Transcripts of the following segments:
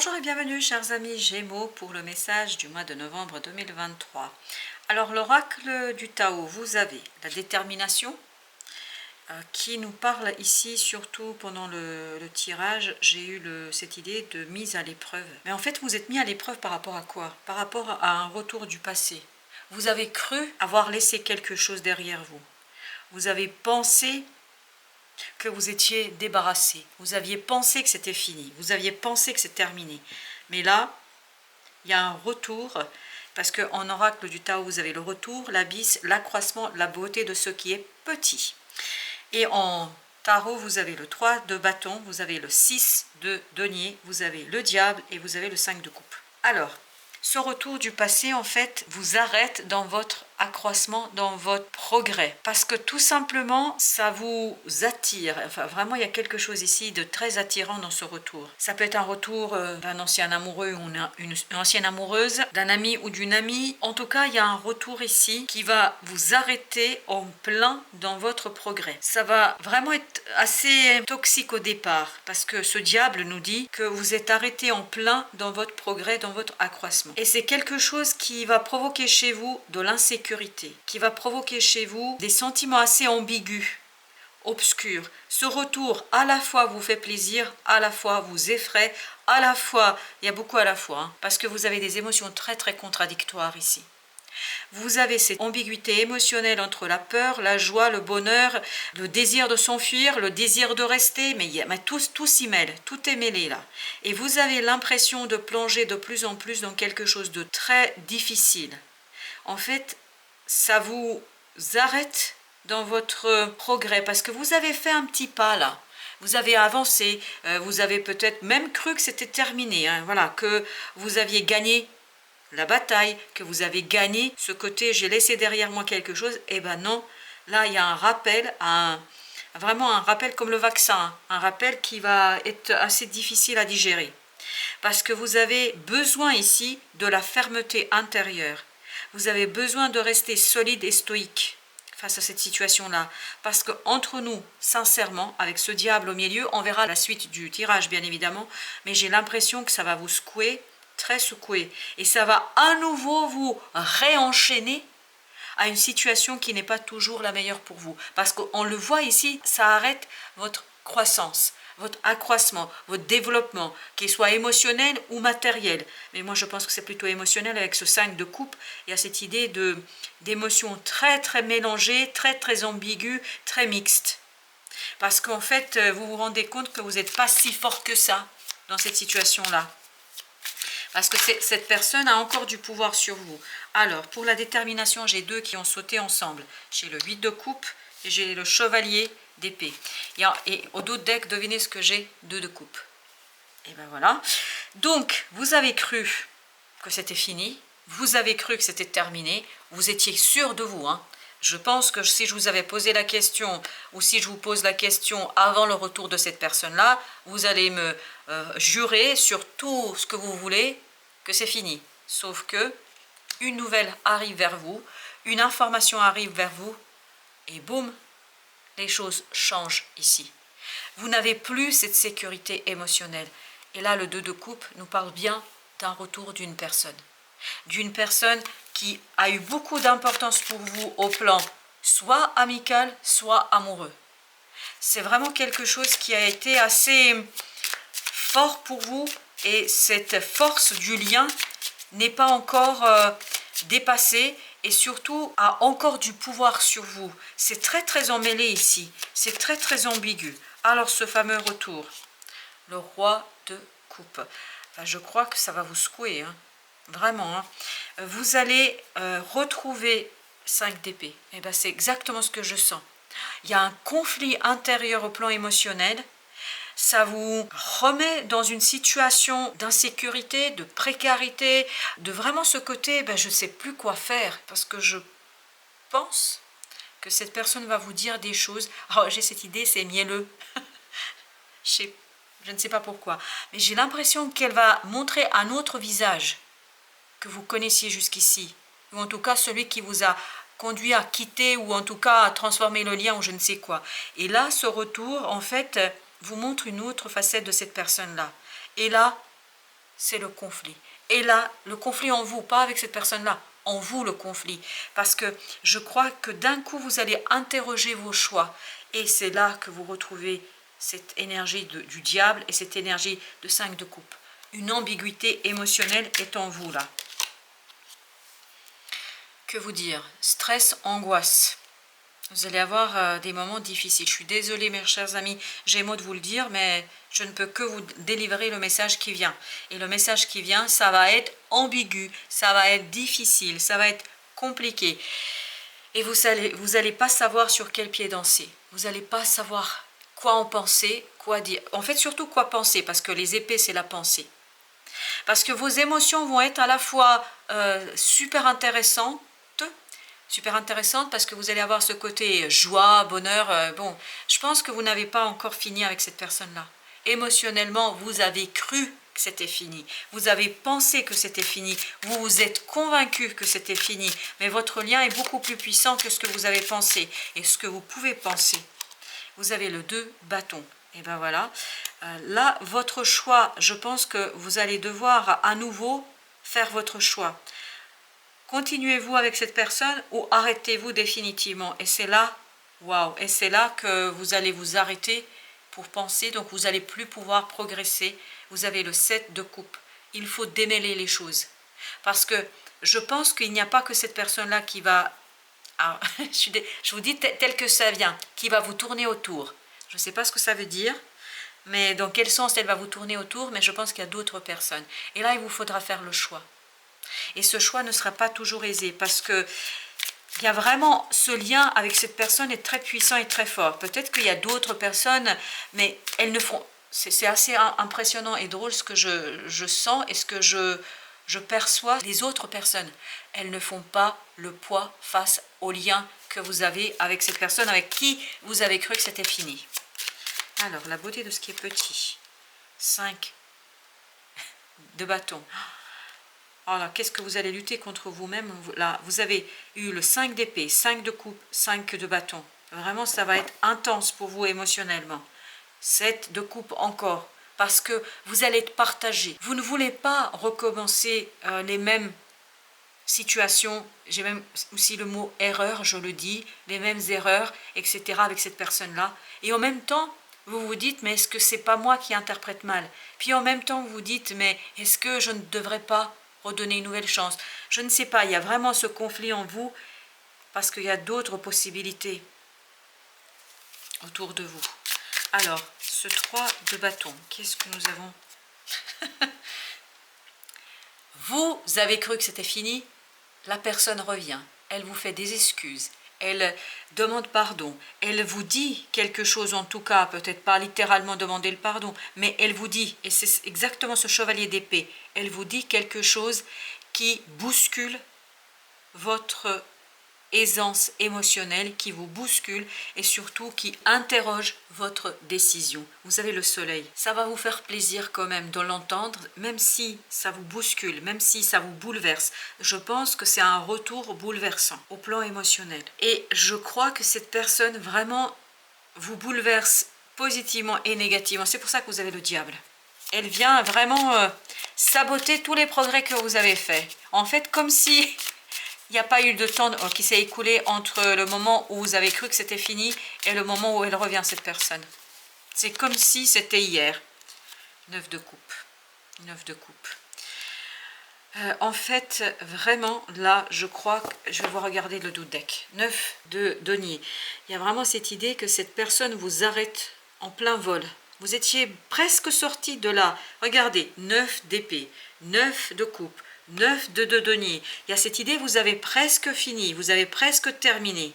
Bonjour et bienvenue chers amis Gémeaux pour le message du mois de novembre 2023. Alors l'oracle du Tao, vous avez la détermination qui nous parle ici, surtout pendant le tirage, j'ai eu cette idée de mise à l'épreuve. Mais en fait vous êtes mis à l'épreuve par rapport à quoi? Par rapport à un retour du passé. Vous avez cru avoir laissé quelque chose derrière vous. Vous avez pensé que vous étiez débarrassé, vous aviez pensé que c'était fini, vous aviez pensé que c'est terminé. Mais là, il y a un retour, parce qu'en oracle du Tao, vous avez le retour, l'abysse, l'accroissement, la beauté de ce qui est petit. Et en tarot, vous avez le 3 de bâton, vous avez le 6 de denier, vous avez le diable et vous avez le 5 de coupe. Alors, ce retour du passé, en fait, vous arrête dans votre accroissement, dans votre progrès. Parce que tout simplement, ça vous attire. Enfin, vraiment, il y a quelque chose ici de très attirant dans ce retour. Ça peut être un retour d'un ancien amoureux ou une ancienne amoureuse, d'un ami ou d'une amie. En tout cas, il y a un retour ici qui va vous arrêter en plein dans votre progrès. Ça va vraiment être assez toxique au départ. Parce que ce diable nous dit que vous êtes arrêté en plein dans votre progrès, dans votre accroissement. Et c'est quelque chose qui va provoquer chez vous de l'insécurité, qui va provoquer chez vous des sentiments assez ambigus, obscurs. Ce retour à la fois vous fait plaisir, à la fois vous effraie, à la fois, il y a beaucoup à la fois, hein, parce que vous avez des émotions très très contradictoires ici. Vous avez cette ambiguïté émotionnelle entre la peur, la joie, le bonheur, le désir de s'enfuir, le désir de rester, mais tout s'y mêle, tout est mêlé là. Et vous avez l'impression de plonger de plus en plus dans quelque chose de très difficile. En fait, ça vous arrête dans votre progrès, parce que vous avez fait un petit pas là. Vous avez avancé, vous avez peut-être même cru que c'était terminé, hein, voilà, que vous aviez gagné la bataille, que vous avez gagné ce côté j'ai laissé derrière moi quelque chose. Eh ben non, là il y a un rappel, vraiment un rappel comme le vaccin, hein, un rappel qui va être assez difficile à digérer, parce que vous avez besoin ici de la fermeté intérieure, vous avez besoin de rester solide et stoïque face à cette situation-là, parce que entre nous, sincèrement, avec ce diable au milieu, on verra la suite du tirage bien évidemment, mais j'ai l'impression que ça va vous secouer, très secoué, et ça va à nouveau vous réenchaîner à une situation qui n'est pas toujours la meilleure pour vous, parce qu'on le voit ici, ça arrête votre croissance, votre accroissement, votre développement, qu'il soit émotionnel ou matériel. Mais moi je pense que c'est plutôt émotionnel. Avec ce 5 de coupe, il y a cette idée d'émotions très très mélangées, très très ambiguës, très mixtes, parce qu'en fait vous vous rendez compte que vous n'êtes pas si fort que ça dans cette situation là, parce que cette personne a encore du pouvoir sur vous. Alors, pour la détermination, j'ai deux qui ont sauté ensemble. J'ai le 8 de coupe et j'ai le chevalier d'épée. Et au dos de deck, devinez ce que j'ai? 2 de coupe. Et ben voilà. Donc, vous avez cru que c'était fini. Vous avez cru que c'était terminé. Vous étiez sûr de vous, hein. Je pense que si je vous avais posé la question, ou si je vous pose la question avant le retour de cette personne-là, vous allez me jurer sur tout ce que vous voulez que c'est fini. Sauf que une nouvelle arrive vers vous, une information arrive vers vous, et boum, les choses changent ici. Vous n'avez plus cette sécurité émotionnelle. Et là, le 2 de coupe nous parle bien d'un retour d'une personne. D'une personne qui a eu beaucoup d'importance pour vous au plan soit amical, soit amoureux. C'est vraiment quelque chose qui a été assez fort pour vous, et cette force du lien n'est pas encore dépassée, et surtout a encore du pouvoir sur vous. C'est très très emmêlé ici, c'est très très ambigu. Alors ce fameux retour, le roi de coupe, enfin, je crois que ça va vous secouer, hein. Vraiment, hein. Vous allez retrouver 5 d'épée. Et ben, c'est exactement ce que je sens. Il y a un conflit intérieur au plan émotionnel. Ça vous remet dans une situation d'insécurité, de précarité, de vraiment ce côté, ben, je ne sais plus quoi faire, parce que je pense que cette personne va vous dire des choses. Oh, j'ai cette idée, c'est mielleux. Je ne sais pas pourquoi, mais j'ai l'impression qu'elle va montrer un autre visage que vous connaissiez jusqu'ici, ou en tout cas celui qui vous a conduit à quitter, ou en tout cas à transformer le lien, ou je ne sais quoi. Et là, ce retour, en fait, vous montre une autre facette de cette personne-là. Et là, c'est le conflit. Et là, le conflit en vous, pas avec cette personne-là, en vous le conflit. Parce que je crois que d'un coup, vous allez interroger vos choix. Et c'est là que vous retrouvez cette énergie du diable et cette énergie de 5 de coupe. Une ambiguïté émotionnelle est en vous là. Que vous dire? Stress, angoisse. Vous allez avoir des moments difficiles. Je suis désolée, mes chers amis, j'ai mot de vous le dire, mais je ne peux que vous délivrer le message qui vient. Et le message qui vient, ça va être ambigu, ça va être difficile, ça va être compliqué. Et vous allez pas savoir sur quel pied danser. Vous n'allez pas savoir quoi en penser, quoi dire. En fait, surtout quoi penser, parce que les épées, c'est la pensée. Parce que vos émotions vont être à la fois super intéressantes, parce que vous allez avoir ce côté joie, bonheur. Bon, je pense que vous n'avez pas encore fini avec cette personne-là. Émotionnellement, vous avez cru que c'était fini. Vous avez pensé que c'était fini. Vous vous êtes convaincu que c'était fini. Mais votre lien est beaucoup plus puissant que ce que vous avez pensé et ce que vous pouvez penser. Vous avez le 2 bâtons. Et ben voilà. Là, votre choix, je pense que vous allez devoir à nouveau faire votre choix. Continuez-vous avec cette personne ou arrêtez-vous définitivement? Et c'est là, waouh, et c'est là que vous allez vous arrêter pour penser, donc vous n'allez plus pouvoir progresser. Vous avez le 7 de coupe. Il faut démêler les choses. Parce que je pense qu'il n'y a pas que cette personne-là qui va, alors, je vous dis tel que ça vient, qui va vous tourner autour. Je ne sais pas ce que ça veut dire, mais dans quel sens elle va vous tourner autour, mais je pense qu'il y a d'autres personnes. Et là, il vous faudra faire le choix. Et ce choix ne sera pas toujours aisé parce que il y a vraiment ce lien avec cette personne est très puissant et très fort. Peut-être qu'il y a d'autres personnes, mais elles ne font... C'est assez impressionnant et drôle ce que je sens et ce que je perçois. Les autres personnes, elles ne font pas le poids face au lien que vous avez avec cette personne avec qui vous avez cru que c'était fini. Alors, la beauté de ce qui est petit. 5 de bâton. Alors, qu'est-ce que vous allez lutter contre vous-même? Là, vous avez eu le 5 d'épée, 5 de coupe, 5 de bâton. Vraiment, ça va être intense pour vous émotionnellement. 7 de coupe encore, parce que vous allez être partagé. Vous ne voulez pas recommencer les mêmes situations. J'ai même aussi le mot erreur, je le dis, les mêmes erreurs, etc. avec cette personne-là. Et en même temps, vous vous dites, mais est-ce que c'est pas moi qui interprète mal? Puis en même temps, vous vous dites, mais est-ce que je ne devrais pas redonner une nouvelle chance? Je ne sais pas, il y a vraiment ce conflit en vous parce qu'il y a d'autres possibilités autour de vous. Alors, ce 3 de bâton, qu'est-ce que nous avons? Vous avez cru que c'était fini, la personne revient, elle vous fait des excuses, elle demande pardon, elle vous dit quelque chose en tout cas, peut-être pas littéralement demander le pardon, mais elle vous dit, et c'est exactement ce chevalier d'épée, elle vous dit quelque chose qui bouscule votre aisance émotionnelle, qui vous bouscule et surtout qui interroge votre décision. Vous avez le soleil. Ça va vous faire plaisir quand même de l'entendre, même si ça vous bouscule, même si ça vous bouleverse. Je pense que c'est un retour bouleversant au plan émotionnel. Et je crois que cette personne vraiment vous bouleverse positivement et négativement. C'est pour ça que vous avez le diable. Elle vient vraiment saboter tous les progrès que vous avez faits. En fait, comme si... il n'y a pas eu de temps qui s'est écoulé entre le moment où vous avez cru que c'était fini et le moment où elle revient, cette personne. C'est comme si c'était hier. 9 de coupe. 9 de coupe. En fait, vraiment, là, je crois que je vais vous regarder le dos deck. 9 de denier. Il y a vraiment cette idée que cette personne vous arrête en plein vol. Vous étiez presque sorti de là. Regardez, 9 d'épée, 9 de coupe. 9 de denier. Il y a cette idée, vous avez presque fini, vous avez presque terminé.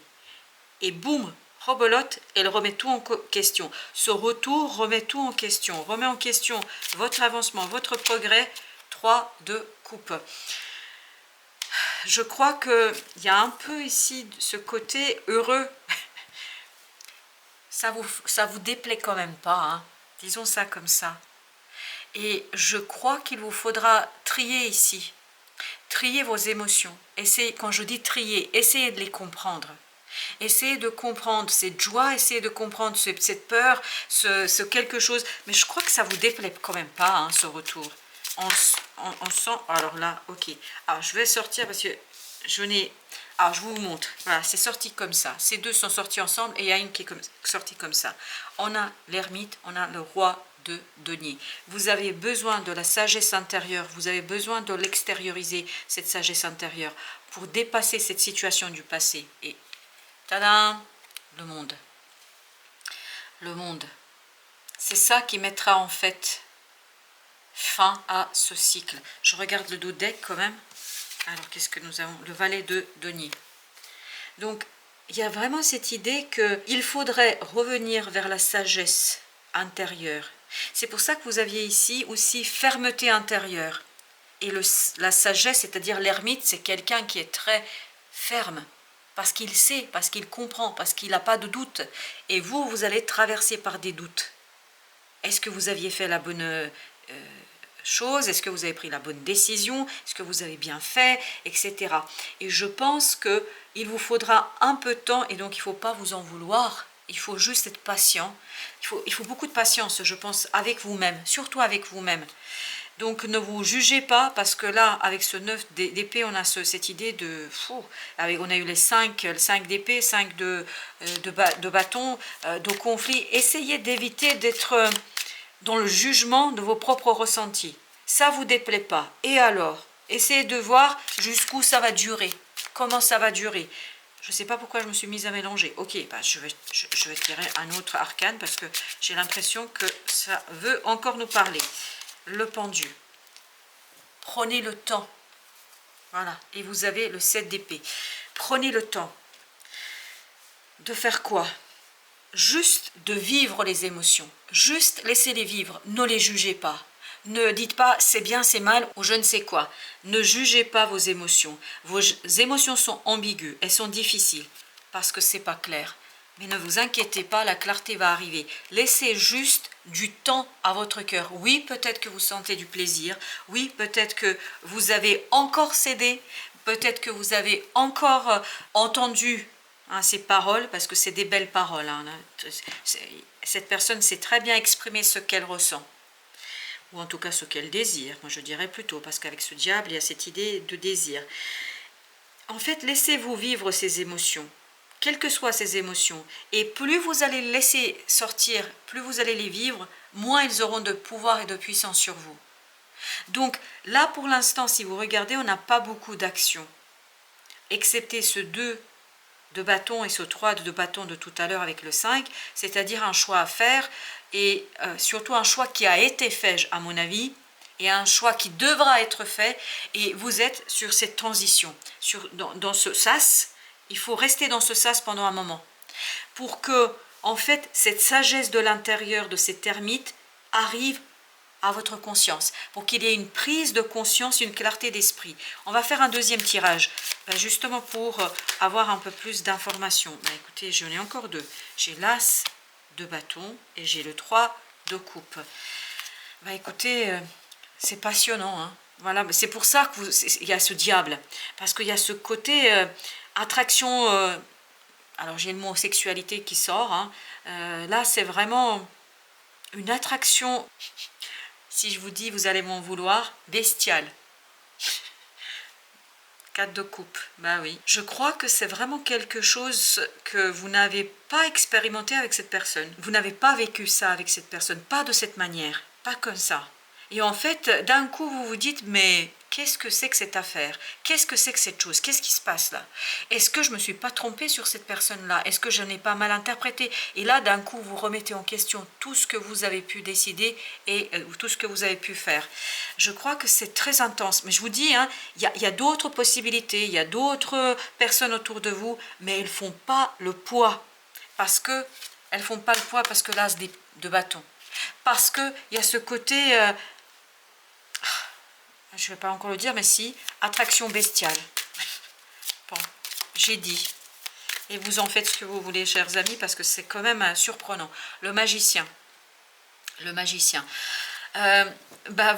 Et boum, rebelote, elle remet tout en question. Ce retour remet tout en question, remet en question votre avancement, votre progrès. 3 de coupe. Je crois qu'il y a un peu ici ce côté heureux. Ça vous déplaît quand même pas, hein? Disons ça comme ça. Et je crois qu'il vous faudra trier ici. Trier vos émotions. Essayez, quand je dis trier, essayez de les comprendre. Essayez de comprendre cette joie, essayez de comprendre cette peur, ce quelque chose. Mais je crois que ça vous déplaît quand même pas, hein, ce retour. on sent, alors là, ok. Alors je vais sortir parce que je n'ai... Alors je vous montre, voilà, c'est sorti comme ça. Ces deux sont sortis ensemble et il y a une qui est sortie comme ça. On a l'ermite, on a le roi de denier. Vous avez besoin de la sagesse intérieure, vous avez besoin de l'extérioriser, cette sagesse intérieure, pour dépasser cette situation du passé. Et tadam, le monde. Le monde. C'est ça qui mettra en fait fin à ce cycle. Je regarde le dos deck quand même. Alors, qu'est-ce que nous avons? Le valet de denier. Donc, il y a vraiment cette idée qu'il faudrait revenir vers la sagesse intérieure. C'est pour ça que vous aviez ici aussi fermeté intérieure. Et la sagesse, c'est-à-dire l'ermite, c'est quelqu'un qui est très ferme. Parce qu'il sait, parce qu'il comprend, parce qu'il n'a pas de doute. Et vous, vous allez traverser par des doutes. Est-ce que vous aviez fait la bonne chose? Est-ce que vous avez pris la bonne décision? Est-ce que vous avez bien fait? Etc. Et je pense qu'il vous faudra un peu de temps et donc il ne faut pas vous en vouloir. Il faut juste être patient. Il faut beaucoup de patience, je pense, avec vous-même, surtout avec vous-même. Donc ne vous jugez pas parce que là, avec ce 9 d'épée, on a cette idée de... on a eu les 5 d'épée, 5 de bâton, de conflit. Essayez d'éviter d'être dans le jugement de vos propres ressentis. Ça ne vous déplaît pas. Et alors? Essayez de voir jusqu'où ça va durer. Comment ça va durer. Je ne sais pas pourquoi je me suis mise à mélanger. Ok, bah je vais tirer un autre arcane parce que j'ai l'impression que ça veut encore nous parler. Le pendu. Prenez le temps. Voilà. Et vous avez le 7 d'épée. Prenez le temps. De faire quoi? Juste de vivre les émotions. Juste laissez-les vivre. Ne les jugez pas. Ne dites pas c'est bien, c'est mal ou je ne sais quoi. Ne jugez pas vos émotions. Vos émotions sont ambiguës. Elles sont difficiles parce que c'est pas clair. Mais ne vous inquiétez pas, la clarté va arriver. Laissez juste du temps à votre cœur. Oui, peut-être que vous sentez du plaisir. Oui, peut-être que vous avez encore cédé. Peut-être que vous avez encore entendu ces paroles, parce que c'est des belles paroles. Cette personne sait très bien exprimer ce qu'elle ressent. Ou en tout cas ce qu'elle désire. Moi je dirais plutôt, parce qu'avec ce diable, il y a cette idée de désir. En fait, laissez-vous vivre ces émotions. Quelles que soient ces émotions, et plus vous allez les laisser sortir, plus vous allez les vivre, moins ils auront de pouvoir et de puissance sur vous. Donc là, pour l'instant, si vous regardez, on n'a pas beaucoup d'actions, excepté ce 2 de bâton et ce 3 de bâton de tout à l'heure avec le 5, c'est-à-dire un choix à faire, et surtout un choix qui a été fait, à mon avis, et un choix qui devra être fait, et vous êtes sur cette transition, dans ce sas. Il faut rester dans ce sas pendant un moment pour que, en fait, cette sagesse de l'intérieur de ces termites arrive à votre conscience, pour qu'il y ait une prise de conscience, une clarté d'esprit. On va faire un deuxième tirage, justement pour avoir un peu plus d'informations. Écoutez, j'en ai encore deux. J'ai l'As de bâton et j'ai le 3 de coupe. Écoutez, c'est passionnant, hein. Voilà, c'est pour ça qu'il y a ce diable, parce qu'il y a ce côté attraction, alors j'ai le mot sexualité qui sort, hein. Là c'est vraiment une attraction, si je vous dis, vous allez m'en vouloir, bestiale. 4 de coupe, oui. Je crois que c'est vraiment quelque chose que vous n'avez pas expérimenté avec cette personne. Vous n'avez pas vécu ça avec cette personne, pas de cette manière, pas comme ça. Et en fait, d'un coup, vous vous dites, mais qu'est-ce que c'est que cette affaire? Qu'est-ce que c'est que cette chose? Qu'est-ce qui se passe là? Est-ce que je ne me suis pas trompée sur cette personne-là? Est-ce que je n'ai pas mal interprété? Et là, d'un coup, vous remettez en question tout ce que vous avez pu décider et tout ce que vous avez pu faire. Je crois que c'est très intense. Mais je vous dis, hein, il y a d'autres possibilités, il y a d'autres personnes autour de vous, mais elles ne font pas le poids. Parce que l'as de bâton. Parce qu'il y a ce côté... je ne vais pas encore le dire, mais si, attraction bestiale. Bon, j'ai dit. Et vous en faites ce que vous voulez, chers amis, parce que c'est quand même surprenant. Le magicien. Le magicien.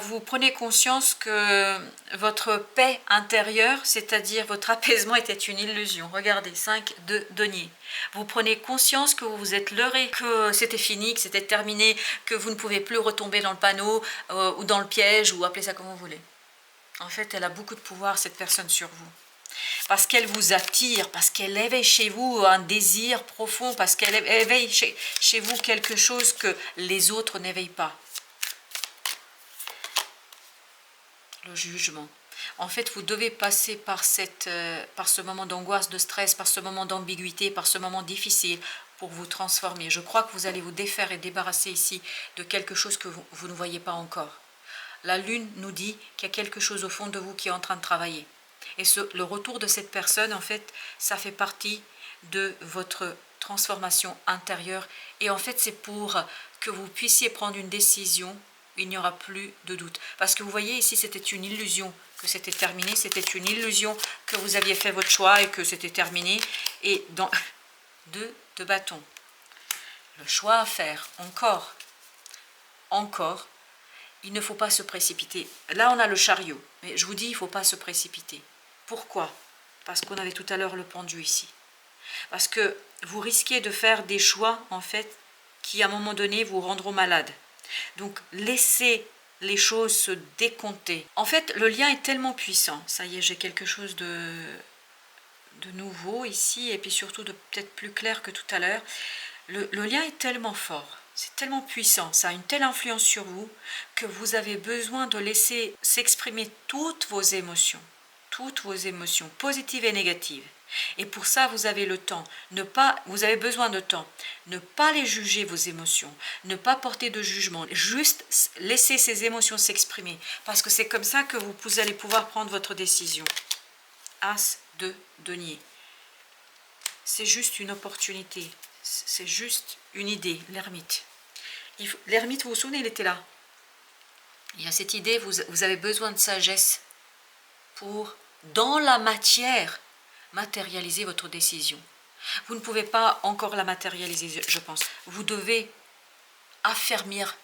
Vous prenez conscience que votre paix intérieure, c'est-à-dire votre apaisement, était une illusion. Regardez, 5 de denier. Vous prenez conscience que vous vous êtes leurré, que c'était fini, que c'était terminé, que vous ne pouvez plus retomber dans le panneau ou dans le piège, ou appelez ça comme vous voulez. En fait, elle a beaucoup de pouvoir, cette personne, sur vous. Parce qu'elle vous attire, parce qu'elle éveille chez vous un désir profond, parce qu'elle éveille chez vous quelque chose que les autres n'éveillent pas. Le jugement. En fait, vous devez passer par ce moment d'angoisse, de stress, par ce moment d'ambiguïté, par ce moment difficile pour vous transformer. Je crois que vous allez vous défaire et débarrasser ici de quelque chose que vous ne voyez pas encore. La lune nous dit qu'il y a quelque chose au fond de vous qui est en train de travailler. Et le retour de cette personne, en fait, ça fait partie de votre transformation intérieure. Et en fait, c'est pour que vous puissiez prendre une décision. Il n'y aura plus de doute. Parce que vous voyez ici, c'était une illusion que c'était terminé. C'était une illusion que vous aviez fait votre choix et que c'était terminé. Et dans 2 de bâton. Le choix à faire, encore. Il ne faut pas se précipiter. Là, on a le chariot. Mais je vous dis, il ne faut pas se précipiter. Pourquoi? Parce qu'on avait tout à l'heure le pendu ici. Parce que vous risquez de faire des choix, en fait, qui, à un moment donné, vous rendront malade. Donc, laissez les choses se décompter. En fait, le lien est tellement puissant. Ça y est, j'ai quelque chose de nouveau ici, et puis surtout de peut-être plus clair que tout à l'heure. Le lien est tellement fort. C'est tellement puissant, ça a une telle influence sur vous que vous avez besoin de laisser s'exprimer toutes vos émotions, positives et négatives. Et pour ça, vous avez le temps. Vous avez besoin de temps. Ne pas les juger, vos émotions. Ne pas porter de jugement. Juste laisser ces émotions s'exprimer. Parce que c'est comme ça que vous allez pouvoir prendre votre décision. As de denier. C'est juste une opportunité. C'est juste une idée, l'ermite. L'ermite, vous vous souvenez, il était là. Il y a cette idée, vous avez besoin de sagesse pour, dans la matière, matérialiser votre décision. Vous ne pouvez pas encore la matérialiser, je pense. Vous devez affermir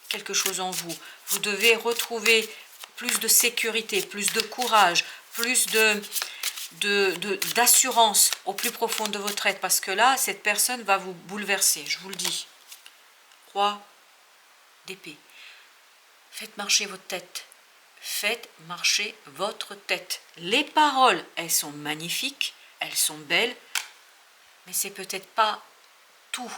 quelque chose en vous. Vous devez retrouver plus de sécurité, plus de courage, plus d'assurance au plus profond de votre être. Parce que là, cette personne va vous bouleverser, je vous le dis. Roi d'épée. Faites marcher votre tête. Faites marcher votre tête. Les paroles, elles sont magnifiques, elles sont belles, mais c'est peut-être pas tout.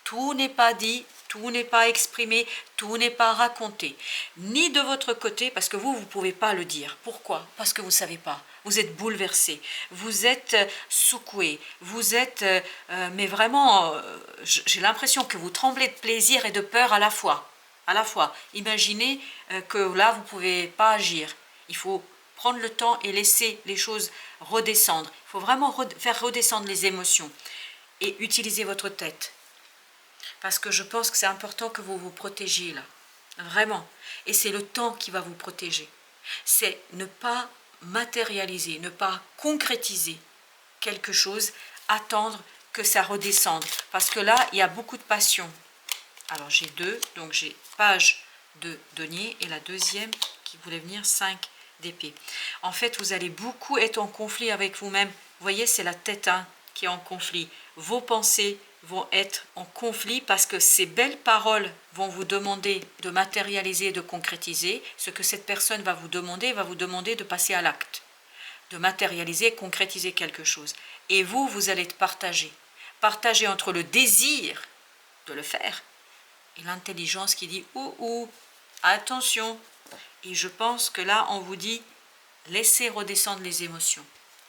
Tout n'est pas dit, tout n'est pas exprimé, tout n'est pas raconté. Ni de votre côté, parce que vous ne pouvez pas le dire. Pourquoi? Parce que vous ne savez pas. Vous êtes bouleversé, vous êtes secoué, vous êtes... mais vraiment, j'ai l'impression que vous tremblez de plaisir et de peur à la fois. Imaginez que là, vous ne pouvez pas agir. Il faut prendre le temps et laisser les choses redescendre. Il faut vraiment faire redescendre les émotions et utiliser votre tête. Parce que je pense que c'est important que vous vous protégiez là. Vraiment. Et c'est le temps qui va vous protéger. C'est ne pas matérialiser, ne pas concrétiser quelque chose, attendre que ça redescende. Parce que là, il y a beaucoup de passion. Alors j'ai 2, donc j'ai page de denier et la deuxième qui voulait venir 5 d'épée. En fait, vous allez beaucoup être en conflit avec vous-même. Vous voyez, c'est la tête qui est en conflit. Vos pensées vont être en conflit parce que ces belles paroles vont vous demander de matérialiser, de concrétiser. Ce que cette personne va vous demander de passer à l'acte, de matérialiser, concrétiser quelque chose. Et vous allez être partagé. Partagé entre le désir de le faire et l'intelligence qui dit attention. Et je pense que là, on vous dit laissez redescendre les émotions.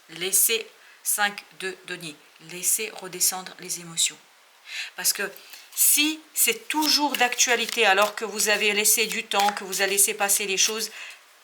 Laissez 5 de denier. Laissez redescendre les émotions. Parce que si c'est toujours d'actualité alors que vous avez laissé du temps, que vous avez laissé passer les choses,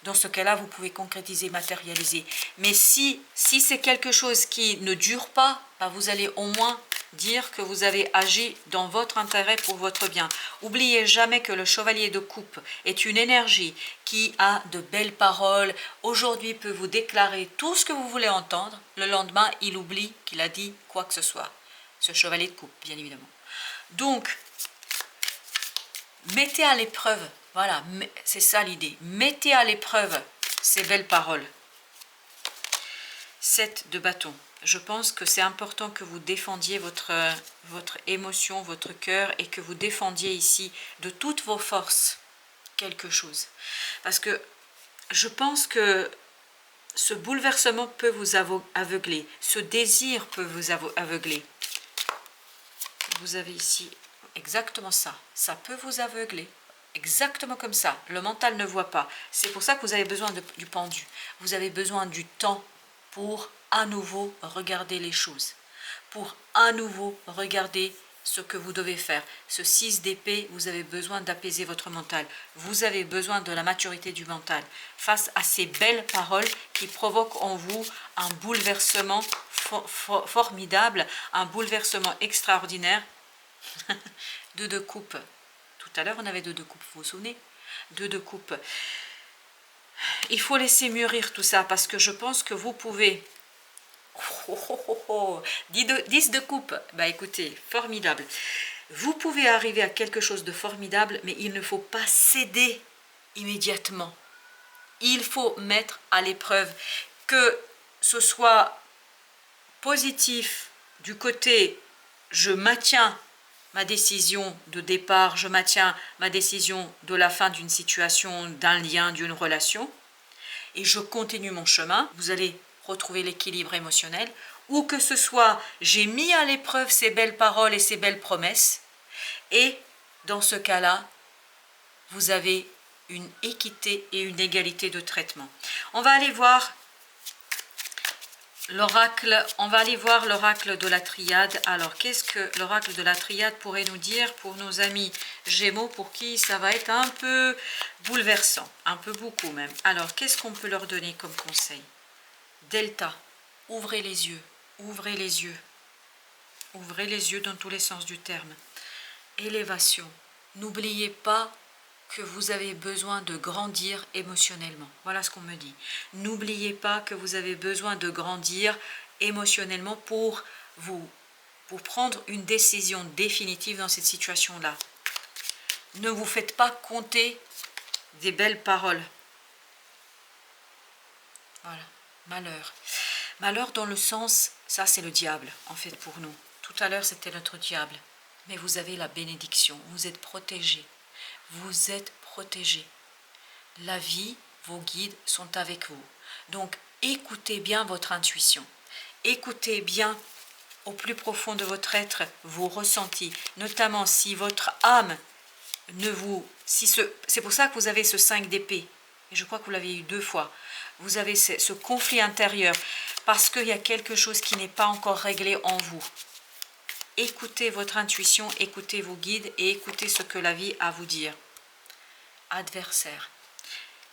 dans ce cas-là, vous pouvez concrétiser, matérialiser. Mais si c'est quelque chose qui ne dure pas, vous allez au moins dire que vous avez agi dans votre intérêt pour votre bien. Oubliez jamais que le chevalier de coupe est une énergie qui a de belles paroles. Aujourd'hui, peut vous déclarer tout ce que vous voulez entendre. Le lendemain, il oublie qu'il a dit quoi que ce soit. Ce chevalier de coupe, bien évidemment. Donc, mettez à l'épreuve Voilà, c'est ça l'idée. Mettez à l'épreuve ces belles paroles. 7 de bâton. Je pense que c'est important que vous défendiez votre émotion, votre cœur, et que vous défendiez ici de toutes vos forces quelque chose. Parce que je pense que ce bouleversement peut vous aveugler. Ce désir peut vous aveugler. Vous avez ici exactement ça. Ça peut vous aveugler. Exactement comme ça. Le mental ne voit pas. C'est pour ça que vous avez besoin du pendu. Vous avez besoin du temps pour à nouveau regarder les choses. Pour à nouveau regarder ce que vous devez faire. Ce 6 d'épée, vous avez besoin d'apaiser votre mental. Vous avez besoin de la maturité du mental. Face à ces belles paroles qui provoquent en vous un bouleversement formidable, un bouleversement extraordinaire. 2 de coupe. Tout à l'heure, on avait 2 de coupe, vous vous souvenez? 2 de coupe. Il faut laisser mûrir tout ça parce que je pense que vous pouvez... 10 de coupe. Bah écoutez, formidable. Vous pouvez arriver à quelque chose de formidable, mais il ne faut pas céder immédiatement. Il faut mettre à l'épreuve, que ce soit positif du côté je maintiens ma décision de départ, je maintiens ma décision de la fin d'une situation, d'un lien, d'une relation, et je continue mon chemin, vous allez retrouver l'équilibre émotionnel, ou que ce soit j'ai mis à l'épreuve ces belles paroles et ces belles promesses, et dans ce cas-là, vous avez une équité et une égalité de traitement. On va aller voir l'oracle, de la triade. Alors, qu'est-ce que l'oracle de la triade pourrait nous dire pour nos amis Gémeaux, pour qui ça va être un peu bouleversant, un peu beaucoup même. Alors, qu'est-ce qu'on peut leur donner comme conseil? Delta, ouvrez les yeux, ouvrez les yeux. Ouvrez les yeux dans tous les sens du terme. Élévation, n'oubliez pas que vous avez besoin de grandir émotionnellement. Voilà ce qu'on me dit. N'oubliez pas que vous avez besoin de grandir émotionnellement pour prendre une décision définitive dans cette situation-là. Ne vous faites pas compter des belles paroles. Voilà, malheur. Malheur dans le sens, ça c'est le diable en fait pour nous. Tout à l'heure c'était notre diable. Mais vous avez la bénédiction, vous êtes protégés. Vous êtes protégés. La vie, vos guides sont avec vous. Donc, écoutez bien votre intuition. Écoutez bien au plus profond de votre être vos ressentis. Notamment si votre âme ne vous... c'est pour ça que vous avez ce 5 d'épée. Et je crois que vous l'avez eu 2 fois. Vous avez ce conflit intérieur. Parce qu'il y a quelque chose qui n'est pas encore réglé en vous. Écoutez votre intuition, écoutez vos guides et écoutez ce que la vie a à vous dire. Adversaire.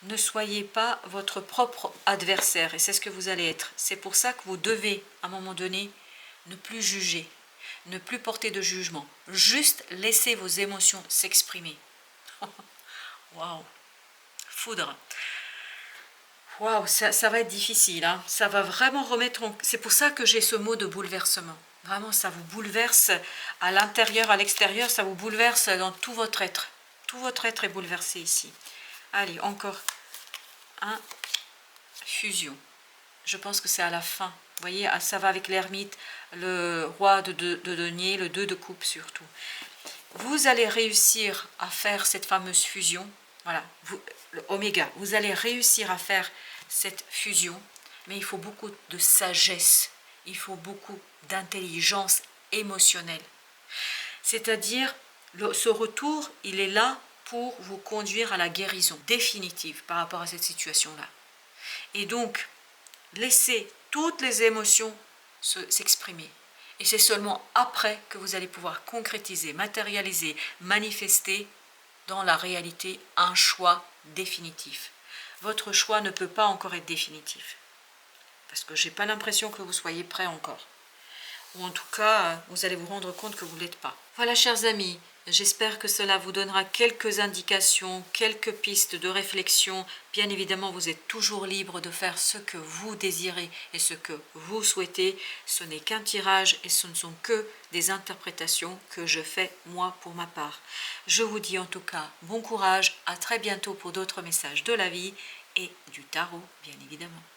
Ne soyez pas votre propre adversaire et c'est ce que vous allez être. C'est pour ça que vous devez, à un moment donné, ne plus juger, ne plus porter de jugement. Juste laisser vos émotions s'exprimer. Waouh! Foudre. Waouh, ça va être difficile. Hein. Ça va vraiment remettre en... C'est pour ça que j'ai ce mot de bouleversement. Vraiment, ça vous bouleverse à l'intérieur, à l'extérieur, ça vous bouleverse dans tout votre être. Tout votre être est bouleversé ici. Allez, encore un fusion. Je pense que c'est à la fin. Vous voyez, ça va avec l'ermite, le roi de denier, le 2 de coupe surtout. Vous allez réussir à faire cette fameuse fusion. Voilà, le oméga. Vous allez réussir à faire cette fusion, mais il faut beaucoup de sagesse. Il faut beaucoup d'intelligence émotionnelle. C'est-à-dire, ce retour, il est là pour vous conduire à la guérison définitive par rapport à cette situation-là. Et donc, laissez toutes les émotions s'exprimer. Et c'est seulement après que vous allez pouvoir concrétiser, matérialiser, manifester dans la réalité un choix définitif. Votre choix ne peut pas encore être définitif. Parce que je n'ai pas l'impression que vous soyez prêts encore. Ou en tout cas, vous allez vous rendre compte que vous ne l'êtes pas. Voilà, chers amis, J'espère que cela vous donnera quelques indications, quelques pistes de réflexion. Bien évidemment, vous êtes toujours libre de faire ce que vous désirez et ce que vous souhaitez. Ce n'est qu'un tirage et ce ne sont que des interprétations que je fais moi pour ma part. Je vous dis en tout cas bon courage, à très bientôt pour d'autres messages de la vie et du tarot, bien évidemment.